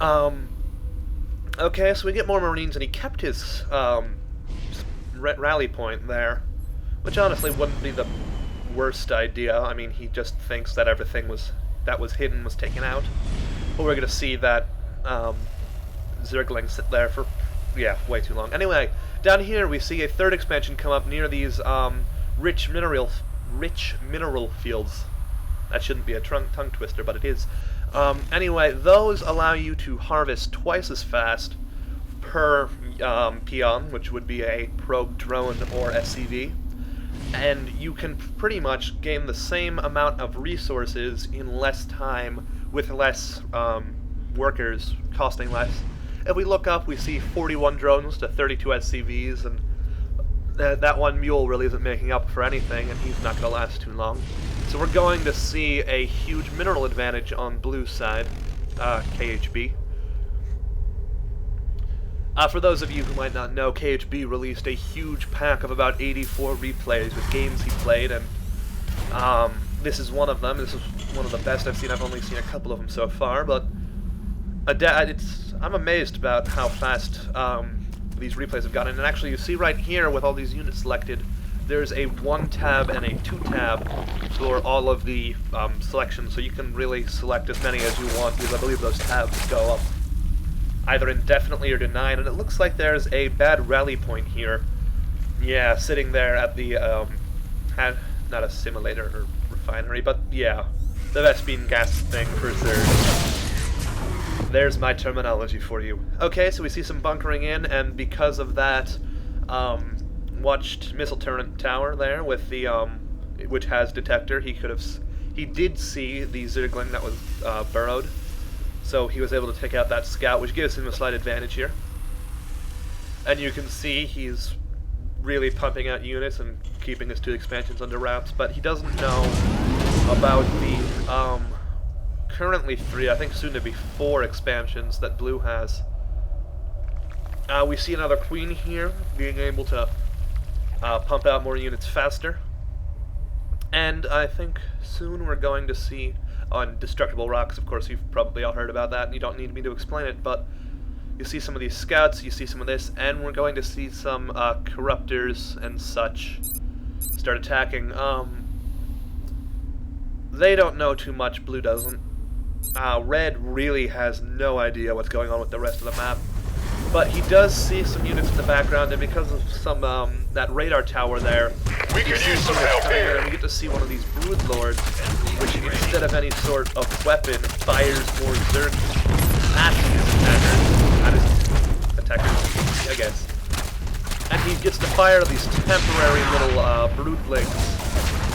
Um, okay, so we get more Marines, and he kept his rally point there, which honestly wouldn't be the worst idea. I mean, he just thinks that everything that was hidden was taken out. But we're going to see that Zergling sit there for, yeah, way too long. Anyway, down here we see a third expansion come up near these rich mineral fields. That shouldn't be a tongue twister, but it is. Anyway, those allow you to harvest twice as fast per peon, which would be a probe drone or SCV, and you can pretty much gain the same amount of resources in less time with less workers, costing less. If we look up, we see 41 drones to 32 SCVs, and that one mule really isn't making up for anything, and he's not going to last too long. So we're going to see a huge mineral advantage on blue side, KHB. For those of you who might not know, KHB released a huge pack of about 84 replays with games he played, and this is one of them. This is one of the best I've seen. I've only seen a couple of them so far, but I'm amazed about how fast these replays have gotten. And actually, you see right here with all these units selected, there's a 1 tab and a 2 tab for all of the selections, so you can really select as many as you want, because I believe those tabs go up either indefinitely or denied, and it looks like there's a bad rally point here. Yeah, sitting there at the, not a simulator or refinery, but yeah, the Vespine gas thing for Zerg. There's my terminology for you. Okay, so we see some bunkering in, and because of that, watched missile turret tower there with the, which has detector. He did see the Zergling that was burrowed, so he was able to take out that scout, which gives him a slight advantage here. And you can see he's really pumping out units and keeping his 2 expansions under wraps, but he doesn't know about the currently 3, I think soon to be 4 expansions that blue has. We see another queen here being able to pump out more units faster, and I think soon we're going to see on destructible rocks. Of course, you've probably all heard about that, and you don't need me to explain it, but you see some of these scouts, you see some of this, and we're going to see some corruptors and such start attacking. They don't know too much, blue doesn't. Red really has no idea what's going on with the rest of the map, but he does see some units in the background, and because of some that radar tower there, we can use some help here. And we get to see one of these brood lords, which instead of any sort of weapon fires more Zerg at his attackers, I guess. And he gets to fire these temporary little broodlings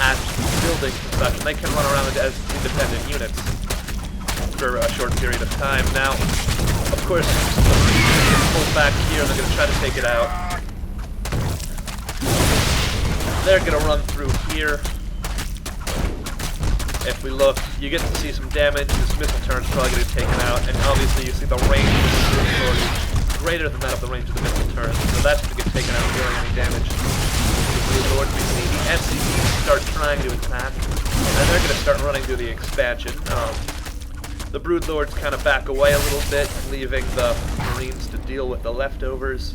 at buildings and such, and they can run around as independent units for a short period of time. Now, of course, the Marines get pulled back here, and they're going to try to take it out. They're going to run through here. If we look, you get to see some damage. This missile turret's probably going to be taken out, and obviously you see the range of the brood lord is greater than that of the range of the missile turret, so that's going to get taken out without any damage. The brood lord, we see the SCVs start trying to attack, and they're going to start running through the expansion. The brood lords kind of back away a little bit, leaving the Marines to deal with the leftovers.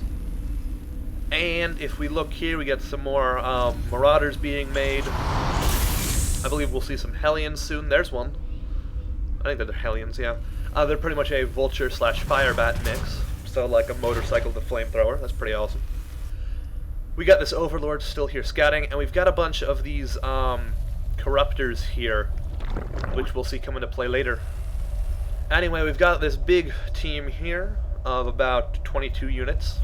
And if we look here, we get some more marauders being made. I believe we'll see some Hellions soon. There's one. I think they're Hellions, yeah. They're pretty much a vulture slash firebat mix. So like a motorcycle to flamethrower. That's pretty awesome. We got this overlord still here scouting, and we've got a bunch of these corruptors here, which we'll see come into play later. Anyway, we've got this big team here of about 22 units.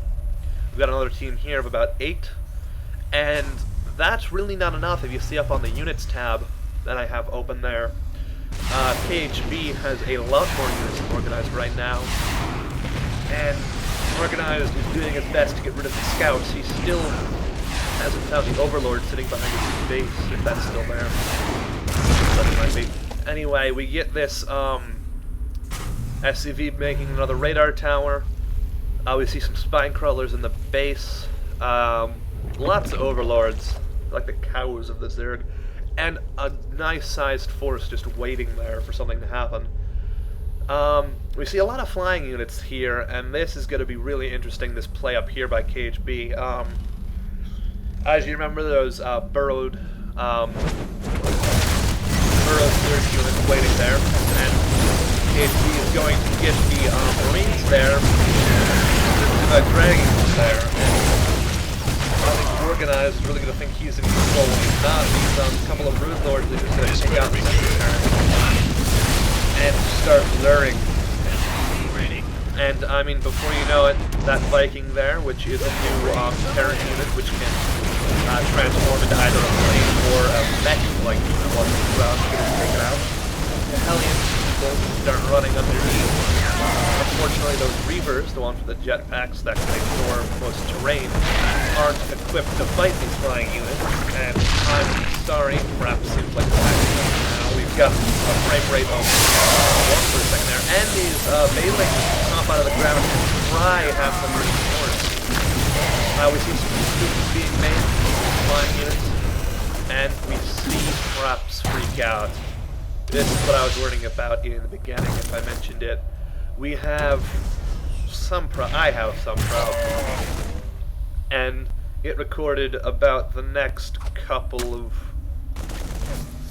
We've got another team here of about 8, and that's really not enough. If you see up on the units tab that I have open there, KHB has a lot more units than Organized right now, and Organized is doing his best to get rid of the scouts. He still hasn't found the Overlord sitting behind his base, if that's still there. That might be. Anyway, we get this SCV making another radar tower. We see some spine crawlers in the base. Lots of overlords, like the cows of the Zerg, and a nice-sized force just waiting there for something to happen. We see a lot of flying units here, and this is going to be really interesting, this play up here by KHB. As you remember, those burrowed Zerg units waiting there, and KHB is going to get the Marines there, dragging them there, and nothing organized is really going to think he's in control when he's not. These couple of Brood Lords are just going to take out the center and start luring. And I mean, before you know it, that Viking there, which is a new Terran unit, which can transform into either a plane or a mech, like once the ground gets taken out. The Hellion people start running underneath. Unfortunately, those Reavers, the ones with the jetpacks that can ignore most terrain, aren't equipped to fight these flying units. And I'm sorry, perhaps seems like an accident. Now we've got a frame rate of 1 for a second there, and these Bailings pop out of the ground and fry half the Marine force. We see some students being made, flying units, and we see Traps freak out. This is what I was warning about in the beginning, if I mentioned it. We have some I have some problems. And it recorded about the next couple of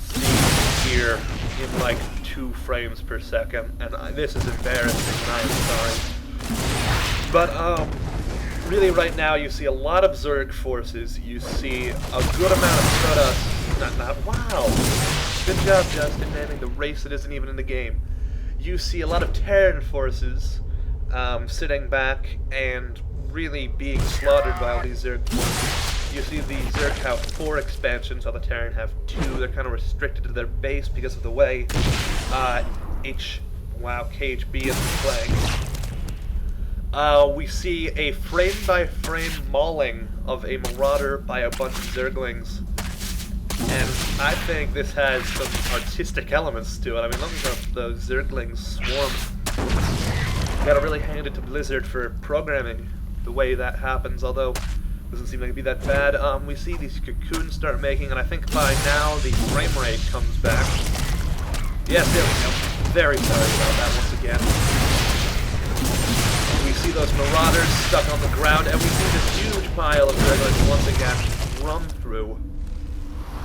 scenes here in like 2 frames per second, and this is embarrassing, and I'm sorry. But, really right now you see a lot of Zerg forces, you see a good amount of Protoss, wow! Good job, Justin, manning the race that isn't even in the game. You see a lot of Terran forces sitting back and really being slaughtered by all these Zerg forces. You see the Zerg have 4 expansions, while the Terran have 2. They're kind of restricted to their base because of the way KHB is playing. We see a frame-by-frame mauling of a Marauder by a bunch of Zerglings. And I think this has some artistic elements to it. I mean, look at those Zerglings swarm. You gotta really hand it to Blizzard for programming the way that happens, although it doesn't seem like it'd be that bad. We see these cocoons start making, and I think by now the frame rate comes back. Yes, there we go. Very sorry about that once again. We see those Marauders stuck on the ground, and we see this huge pile of Zerglings once again run through.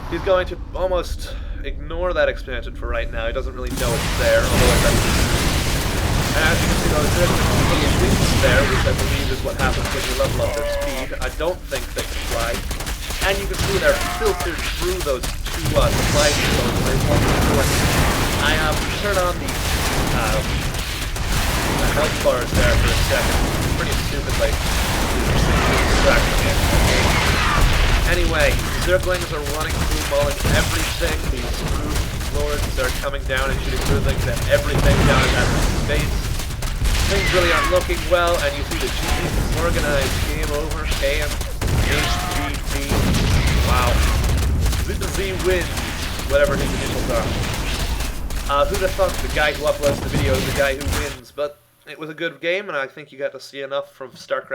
He's going to almost ignore that expansion for right now. He doesn't really know it's there, although it's and as you can see, those little wings there, which I believe is what happens when you level up their speed, I don't think they can fly. And you can see they're filtered through those 2 supply depots. I turn on the health bars there for a second, pretty stupidly. Anyway, Zerglings are running through, mauling everything. These Brood Lords are coming down and shooting Broodlings at everything down in that space. Things really aren't looking well, and you see the G organized game over. KHB. Wow. Z wins, whatever his initials are. Who'd have thought the guy who uploads the video is the guy who wins, but it was a good game, and I think you got to see enough from Starcraft